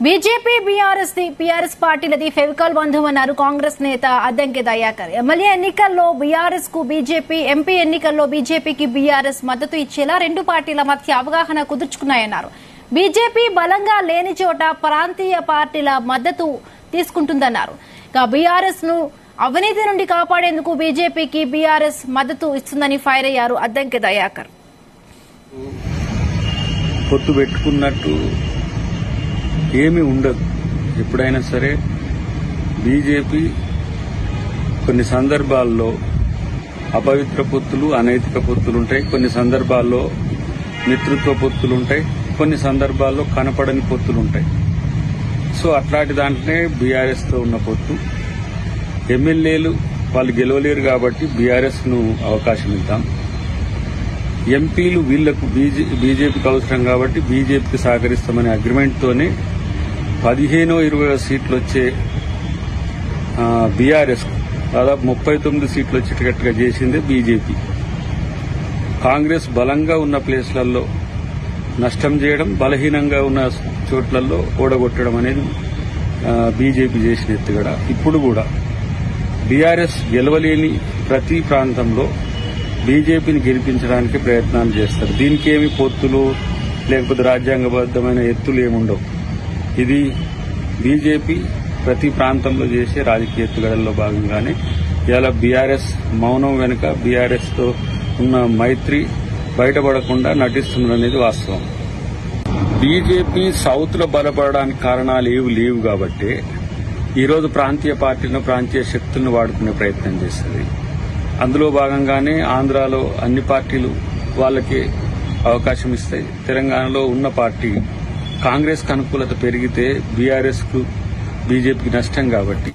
BJP BRS పార్టీలది Fevicol బంధం అన్నారు కాంగ్రెస్ నేత అద్దంకి దయాకర్. ఎమ్మెల్యే ఎన్నికల్లో బీఆర్ఎస్ కు బీజేపీ, ఎంపీ ఎన్నికల్లో బీజేపీకి బీఆర్ఎస్ మద్దతు ఇచ్చేలా రెండు పార్టీల మధ్య అవగాహన కుదుర్చుకున్నాయన్నారు. బీజేపీ బలంగా లేని చోట ప్రాంతీయ పార్టీల మద్దతు తీసుకుంటుందన్నారు. బీఆర్ఎస్ ను అవినీతి నుండి కాపాడేందుకు బీజేపీకి బీఆర్ఎస్ మద్దతు ఇస్తుందని ఫైర్ అయ్యారు అద్దంకి దయాకర్. పొత్తు పెట్టుకున్నట్టు ఏమీ ఉండదు. ఎప్పుడైనా సరే బీజేపీ కొన్ని సందర్భాల్లో అపవిత్ర పొత్తులు, అనైతిక పొత్తులుంటాయి. కొన్ని సందర్భాల్లో మిత్రత్వ పొత్తులుంటాయి. కొన్ని సందర్భాల్లో కనపడని పొత్తులుంటాయి. సో అట్లాంటి దాంట్లోనే బీఆర్ఎస్ తో ఉన్న పొత్తు. ఎమ్మెల్యేలు వాళ్ళు గెలవలేరు కాబట్టి బీఆర్ఎస్ ను అవకాశం ఇద్దాం. ఎంపీలు వీళ్లకు బీజేపీకి అవసరం కాబట్టి బీజేపీకి సహకరిస్తామనే అగ్రిమెంట్ తోనే 15-20 సీట్లు వచ్చే బీఆర్ఎస్ దాదాపు 39 సీట్లు వచ్చేటట్టుగా చేసిందే బీజేపీ. కాంగ్రెస్ బలంగా ఉన్న ప్లేస్లలో నష్టం చేయడం, బలహీనంగా ఉన్న చోట్లలో ఓడగొట్టడం అనేది బీజేపీ చేసిన ఎత్తుగడ. ఇప్పుడు కూడా బీఆర్ఎస్ గెలవలేని ప్రతి ప్రాంతంలో బీజేపీని గెలిపించడానికి ప్రయత్నాలు చేస్తారు. దీనికి ఏమి పొత్తులు లేకపోతే రాజ్యాంగబద్దమైన ఎత్తులు ఏముండవు. ఇది బీజేపీ ప్రతి ప్రాంతంలో చేసే రాజకీయ ఎత్తుగడల్లో భాగంగానే ఇవాళ బీఆర్ఎస్ మౌనం వెనుక బీఆర్ఎస్ తో ఉన్న మైత్రి బయటపడకుండా నటిస్తున్నదనేది వాస్తవం. బీజేపీ సౌత్ లో బలపడడానికి కారణాలు లేవు కాబట్టి ఈరోజు ప్రాంతీయ పార్టీలను, ప్రాంతీయ శక్తులను వాడుకునే ప్రయత్నం చేస్తుంది. అందులో భాగంగానే ఆంధ్రాలో అన్ని పార్టీలు వాళ్ళకి అవకాశం ఇస్తాయి. తెలంగాణలో ఉన్న పార్టీ కాంగ్రెస్ కు అనుకూలత పెరిగితే బీఆర్ఎస్ కు, బీజేపీకి నష్టం కాబట్టి